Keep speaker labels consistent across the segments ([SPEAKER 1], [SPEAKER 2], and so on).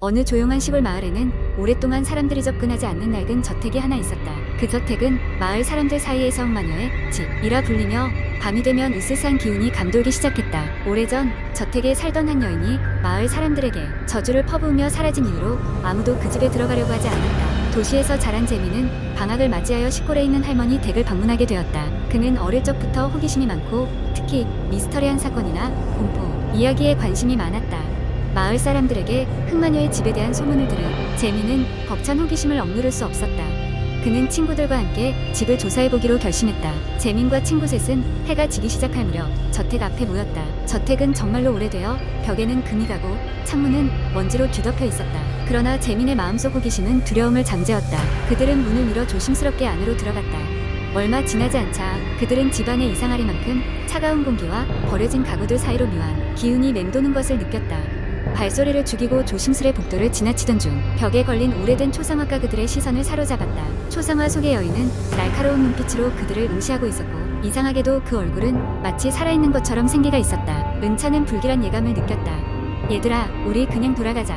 [SPEAKER 1] 어느 조용한 시골 마을에는 오랫동안 사람들이 접근하지 않는 낡은 저택이 하나 있었다. 그 저택은 마을 사람들 사이에서 흑마녀의 집이라 불리며 밤이 되면 으스스한 기운이 감돌기 시작했다. 오래전 저택에 살던 한 여인이 마을 사람들에게 저주를 퍼부으며 사라진 이후로 아무도 그 집에 들어가려고 하지 않았다. 도시에서 자란 재미는 방학을 맞이하여 시골에 있는 할머니 댁을 방문하게 되었다. 그는 어릴 적부터 호기심이 많고 특히 미스터리한 사건이나 공포, 이야기에 관심이 많았다. 마을 사람들에게 흑마녀의 집에 대한 소문을 들은 재미는 벅찬 호기심을 억누를 수 없었다. 그는 친구들과 함께 집을 조사해보기로 결심했다. 재민과 친구 셋은 해가 지기 시작할 무렵 저택 앞에 모였다. 저택은 정말로 오래되어 벽에는 금이 가고 창문은 먼지로 뒤덮여 있었다. 그러나 재민의 마음속 호기심은 두려움을 잠재웠다. 그들은 문을 밀어 조심스럽게 안으로 들어갔다. 얼마 지나지 않자 그들은 집안에 이상하리만큼 차가운 공기와 버려진 가구들 사이로 묘한 기운이 맴도는 것을 느꼈다. 발소리를 죽이고 조심스레 복도를 지나치던 중 벽에 걸린 오래된 초상화가 그들의 시선을 사로잡았다. 초상화 속의 여인은 날카로운 눈빛으로 그들을 응시하고 있었고 이상하게도 그 얼굴은 마치 살아있는 것처럼 생기가 있었다. 은차는 불길한 예감을 느꼈다. 얘들아, 우리 그냥 돌아가자.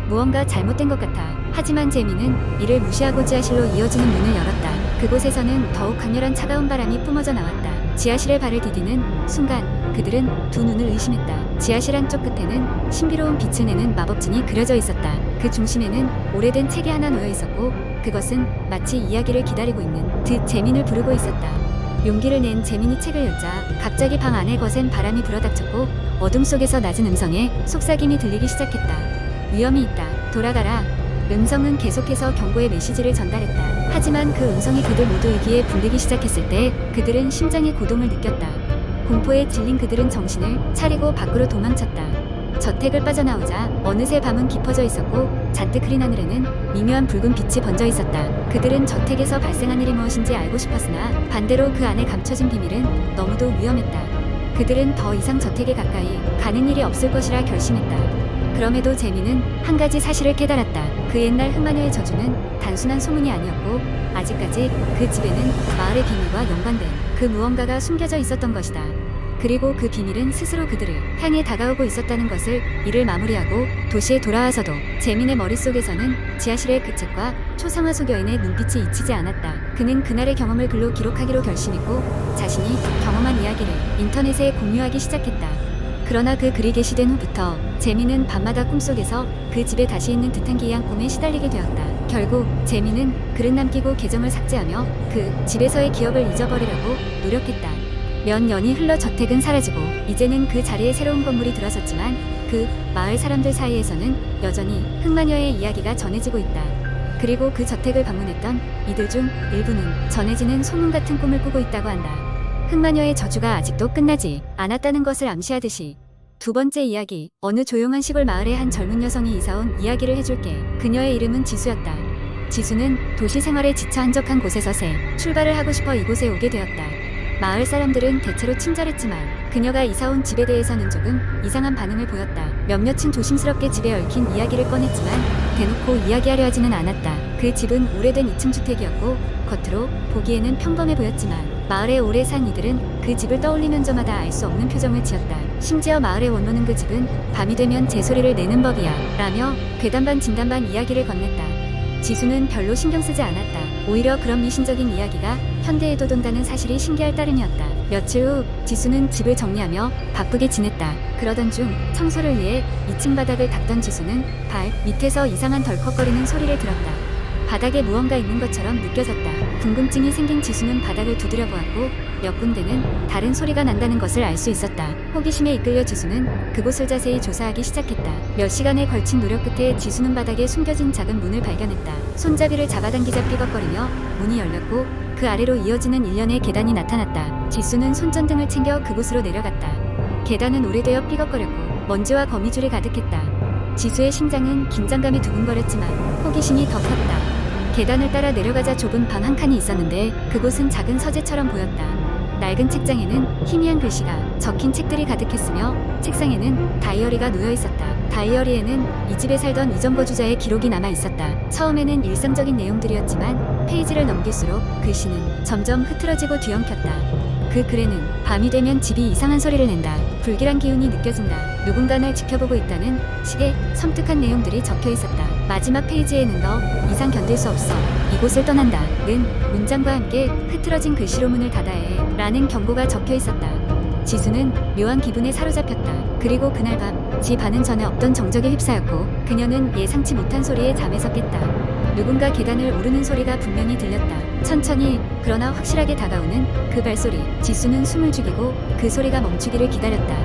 [SPEAKER 1] 무언가 잘못된 것 같아. 하지만 재민은 이를 무시하고 지하실로 이어지는 문을 열었다. 그곳에서는 더욱 강렬한 차가운 바람이 뿜어져 나왔다. 지하실에 발을 디디는 순간 그들은 두 눈을 의심했다. 지하실 한쪽 끝에는 신비로운 빛을 내는 마법진이 그려져 있었다. 그 중심에는 오래된 책이 하나 놓여 있었고 그것은 마치 이야기를 기다리고 있는 듯 재민을 부르고 있었다. 용기를 낸 재민이 책을 열자 갑자기 방 안에 거센 바람이 불어닥쳤고 어둠 속에서 낮은 음성에 속삭임이 들리기 시작했다. 위험이 있다. 돌아가라. 음성은 계속해서 경고의 메시지를 전달했다. 하지만 그 음성이 그들 모두에게 불리기 시작했을 때 그들은 심장의 고동을 느꼈다. 공포에 질린 그들은 정신을 차리고 밖으로 도망쳤다. 저택을 빠져나오자 어느새 밤은 깊어져 있었고 잔뜩 흐린 하늘에는 미묘한 붉은 빛이 번져 있었다. 그들은 저택에서 발생한 일이 무엇인지 알고 싶었으나 반대로 그 안에 감춰진 비밀은 너무도 위험했다. 그들은 더 이상 저택에 가까이 가는 일이 없을 것이라 결심했다. 그럼에도 재민은 한 가지 사실을 깨달았다. 그 옛날 흑마녀의 저주는 단순한 소문이 아니었고 아직까지 그 집에는 마을의 비밀과 연관된 그 무언가가 숨겨져 있었던 것이다. 그리고 그 비밀은 스스로 그들을 향해 다가오고 있었다는 것을 이를 마무리하고 도시에 돌아와서도 재민의 머릿속에서는 지하실의 그 책과 초상화 속 여인의 눈빛이 잊히지 않았다. 그는 그날의 경험을 글로 기록하기로 결심했고 자신이 경험한 이야기를 인터넷에 공유하기 시작했다. 그러나 그 글이 게시된 후부터 재민은 밤마다 꿈속에서 그 집에 다시 있는 듯한 기이한 꿈에 시달리게 되었다. 결국 재민은 글을 남기고 계정을 삭제하며 그 집에서의 기억을 잊어버리려고 노력했다. 몇 년이 흘러 저택은 사라지고 이제는 그 자리에 새로운 건물이 들어섰지만 그 마을 사람들 사이에서는 여전히 흑마녀의 이야기가 전해지고 있다. 그리고 그 저택을 방문했던 이들 중 일부는 전해지는 소문 같은 꿈을 꾸고 있다고 한다. 흑마녀의 저주가 아직도 끝나지 않았다는 것을 암시하듯이. 두 번째 이야기, 어느 조용한 시골 마을에 한 젊은 여성이 이사온 이야기를 해줄게. 그녀의 이름은 지수였다. 지수는 도시 생활에 지쳐 한적한 곳에서 새 출발을 하고 싶어 이곳에 오게 되었다. 마을 사람들은 대체로 친절했지만 그녀가 이사온 집에 대해서는 조금 이상한 반응을 보였다. 몇몇은 조심스럽게 집에 얽힌 이야기를 꺼냈지만 대놓고 이야기하려 하지는 않았다. 그 집은 오래된 2층 주택이었고 겉으로 보기에는 평범해 보였지만 마을에 오래 산 이들은 그 집을 떠올리는 저마다 알 수 없는 표정을 지었다. 심지어 마을의 원로는 그 집은 밤이 되면 제소리를 내는 법이야 라며 괴담반 진담반 이야기를 건넸다. 지수는 별로 신경 쓰지 않았다. 오히려 그런 미신적인 이야기가 현대에도 돈다는 사실이 신기할 따름이었다. 며칠 후 지수는 집을 정리하며 바쁘게 지냈다. 그러던 중 청소를 위해 2층 바닥을 닦던 지수는 발 밑에서 이상한 덜컥거리는 소리를 들었다. 바닥에 무언가 있는 것처럼 느껴졌다. 궁금증이 생긴 지수는 바닥을 두드려 보았고 몇 군데는 다른 소리가 난다는 것을 알 수 있었다. 호기심에 이끌려 지수는 그곳을 자세히 조사하기 시작했다. 몇 시간에 걸친 노력 끝에 지수는 바닥에 숨겨진 작은 문을 발견했다. 손잡이를 잡아당기자 삐걱거리며 문이 열렸고 그 아래로 이어지는 일련의 계단이 나타났다. 지수는 손전등을 챙겨 그곳으로 내려갔다. 계단은 오래되어 삐걱거렸고 먼지와 거미줄이 가득했다. 지수의 심장은 긴장감이 두근거렸지만 호기심이 더 컸다. 계단을 따라 내려가자 좁은 방 한 칸이 있었는데 그곳은 작은 서재처럼 보였다. 낡은 책장에는 희미한 글씨가 적힌 책들이 가득했으며 책상에는 다이어리가 놓여 있었다. 다이어리에는 이 집에 살던 이전 거주자의 기록이 남아 있었다. 처음에는 일상적인 내용들이었지만 페이지를 넘길수록 글씨는 점점 흐트러지고 뒤엉켰다. 그 글에는 밤이 되면 집이 이상한 소리를 낸다. 불길한 기운이 느껴진다. 누군가 날 지켜보고 있다는 식의 섬뜩한 내용들이 적혀 있었다. 마지막 페이지에는 더 이상 견딜 수 없어. 이곳을 떠난다. 는 문장과 함께 흐트러진 글씨로 문을 닫아야 해. 라는 경고가 적혀 있었다. 지수는 묘한 기분에 사로잡혔다. 그리고 그날 밤 지 반은 전에 없던 정적에 휩싸였고 그녀는 예상치 못한 소리에 잠에서 깼다. 누군가 계단을 오르는 소리가 분명히 들렸다. 천천히 그러나 확실하게 다가오는 그 발소리. 지수는 숨을 죽이고 그 소리가 멈추기를 기다렸다.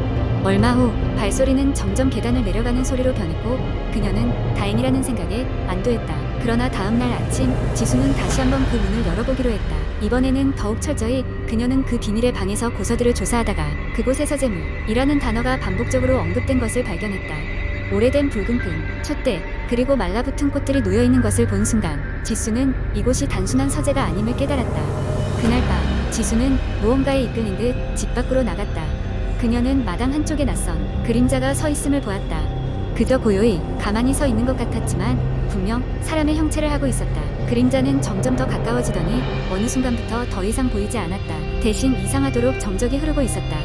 [SPEAKER 1] 얼마 후 발소리는 점점 계단을 내려가는 소리로 변했고 그녀는 다행이라는 생각에 안도했다. 그러나 다음날 아침 지수는 다시 한번 그 문을 열어보기로 했다. 이번에는 더욱 철저히 그녀는 그 비밀의 방에서 고서들을 조사하다가 그곳에서 재물이라는 단어가 반복적으로 언급된 것을 발견했다. 오래된 붉은 끈, 촛대, 그리고 말라붙은 꽃들이 놓여있는 것을 본 순간 지수는 이곳이 단순한 서재가 아님을 깨달았다. 그날 밤 지수는 무언가에 이끌린 듯 집 밖으로 나갔다. 그녀는 마당 한쪽에 낯선 그림자가 서 있음을 보았다. 그저 고요히 가만히 서 있는 것 같았지만 분명 사람의 형체를 하고 있었다. 그림자는 점점 더 가까워지더니 어느 순간부터 더 이상 보이지 않았다. 대신 이상하도록 정적이 흐르고 있었다.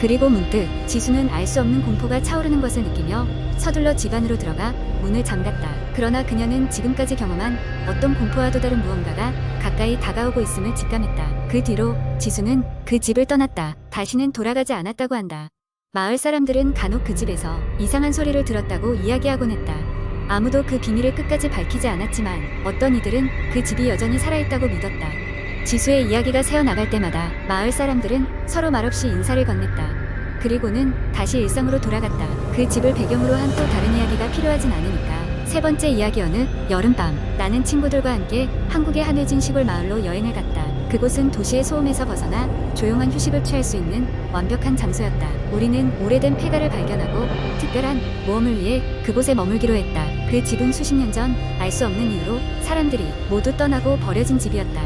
[SPEAKER 1] 그리고 문득 지수는 알 수 없는 공포가 차오르는 것을 느끼며 서둘러 집 안으로 들어가 문을 잠갔다. 그러나 그녀는 지금까지 경험한 어떤 공포와도 다른 무언가가 가까이 다가오고 있음을 직감했다. 그 뒤로 지수는 그 집을 떠났다. 다시는 돌아가지 않았다고 한다. 마을 사람들은 간혹 그 집에서 이상한 소리를 들었다고 이야기하곤 했다. 아무도 그 비밀을 끝까지 밝히지 않았지만 어떤 이들은 그 집이 여전히 살아있다고 믿었다. 지수의 이야기가 새어나갈 때마다 마을 사람들은 서로 말없이 인사를 건넸다. 그리고는 다시 일상으로 돌아갔다. 그 집을 배경으로 한 또 다른 이야기가 필요하진 않으니까. 세 번째 이야기. 어느 여름밤 나는 친구들과 함께 한국의 하늘진 시골 마을로 여행을 갔다. 그곳은 도시의 소음에서 벗어나 조용한 휴식을 취할 수 있는 완벽한 장소였다. 우리는 오래된 폐가를 발견하고 특별한 모험을 위해 그곳에 머물기로 했다. 그 집은 수십 년 전 알 수 없는 이유로 사람들이 모두 떠나고 버려진 집이었다.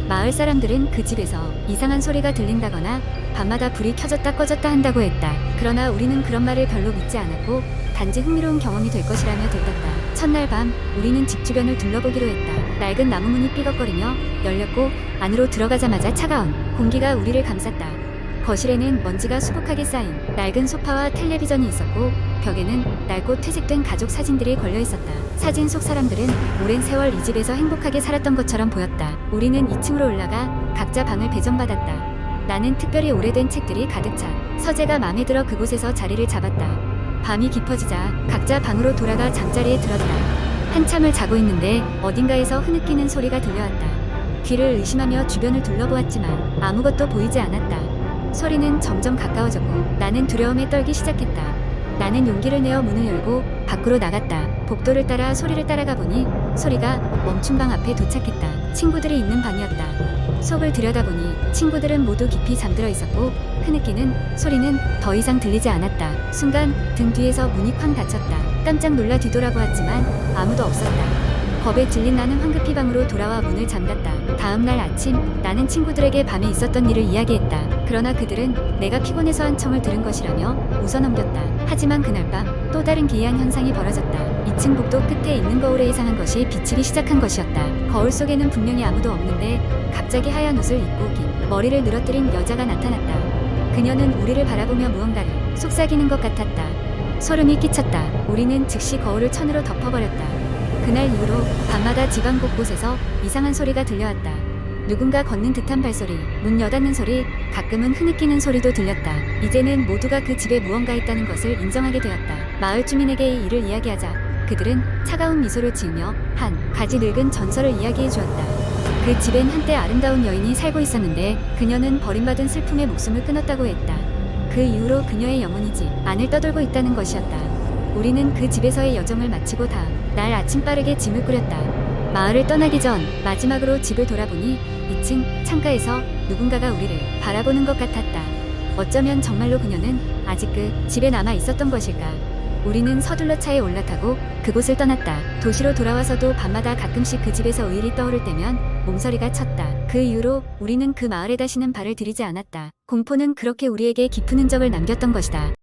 [SPEAKER 1] 마을 사람들은 그 집에서 이상한 소리가 들린다거나 밤마다 불이 켜졌다 꺼졌다 한다고 했다. 그러나 우리는 그런 말을 별로 믿지 않았고 단지 흥미로운 경험이 될 것이라며 들떴다. 첫날 밤 우리는 집 주변을 둘러보기로 했다. 낡은 나무 문이 삐걱거리며 열렸고 안으로 들어가자마자 차가운 공기가 우리를 감쌌다. 거실에는 먼지가 수북하게 쌓인 낡은 소파와 텔레비전이 있었고 벽에는 낡고 퇴색된 가족 사진들이 걸려 있었다. 사진 속 사람들은 오랜 세월 이 집에서 행복하게 살았던 것처럼 보였다. 우리는 2층으로 올라가 각자 방을 배정받았다. 나는 특별히 오래된 책들이 가득 찬 서재가 마음에 들어 그곳에서 자리를 잡았다. 밤이 깊어지자 각자 방으로 돌아가 잠자리에 들었다. 한참을 자고 있는데 어딘가에서 흐느끼는 소리가 들려왔다. 귀를 의심하며 주변을 둘러보았지만 아무것도 보이지 않았다. 소리는 점점 가까워졌고 나는 두려움에 떨기 시작했다. 나는 용기를 내어 문을 열고 밖으로 나갔다. 복도를 따라 소리를 따라가 보니 소리가 멈춘 방 앞에 도착했다. 친구들이 있는 방이었다. 속을 들여다보니 친구들은 모두 깊이 잠들어 있었고 흐느끼는 소리는 더 이상 들리지 않았다. 순간 등 뒤에서 문이 쾅 닫혔다. 깜짝 놀라 뒤돌아보았지만 아무도 없었다. 겁에 질린 나는 황급히 방으로 돌아와 문을 잠갔다. 다음날 아침 나는 친구들에게 밤에 있었던 일을 이야기했다. 그러나 그들은 내가 피곤해서 한 청을 들은 것이라며 웃어넘겼다. 하지만 그날 밤 또 다른 기이한 현상이 벌어졌다. 2층 복도 끝에 있는 거울에 이상한 것이 비치기 시작한 것이었다. 거울 속에는 분명히 아무도 없는데 갑자기 하얀 옷을 입고 긴 머리를 늘어뜨린 여자가 나타났다. 그녀는 우리를 바라보며 무언가를 속삭이는 것 같았다. 소름이 끼쳤다. 우리는 즉시 거울을 천으로 덮어버렸다. 그날 이후로 밤마다 집안 곳곳에서 이상한 소리가 들려왔다. 누군가 걷는 듯한 발소리, 문 여닫는 소리, 가끔은 흐느끼는 소리도 들렸다. 이제는 모두가 그 집에 무언가 있다는 것을 인정하게 되었다. 마을 주민에게 이 일을 이야기하자 그들은 차가운 미소를 지으며 한 가지 늙은 전설을 이야기해 주었다. 그 집엔 한때 아름다운 여인이 살고 있었는데 그녀는 버림받은 슬픔에 목숨을 끊었다고 했다. 그 이후로 그녀의 영혼이지 안을 떠돌고 있다는 것이었다. 우리는 그 집에서의 여정을 마치고 다음 날 아침 빠르게 짐을 꾸렸다. 마을을 떠나기 전 마지막으로 집을 돌아보니 2층 창가에서 누군가가 우리를 바라보는 것 같았다. 어쩌면 정말로 그녀는 아직 그 집에 남아 있었던 것일까. 우리는 서둘러 차에 올라타고 그곳을 떠났다. 도시로 돌아와서도 밤마다 가끔씩 그 집에서 의일이 떠오를 때면 몸서리가 쳤다. 그 이후로 우리는 그 마을에 다시는 발을 들이지 않았다. 공포는 그렇게 우리에게 깊은 흔적을 남겼던 것이다.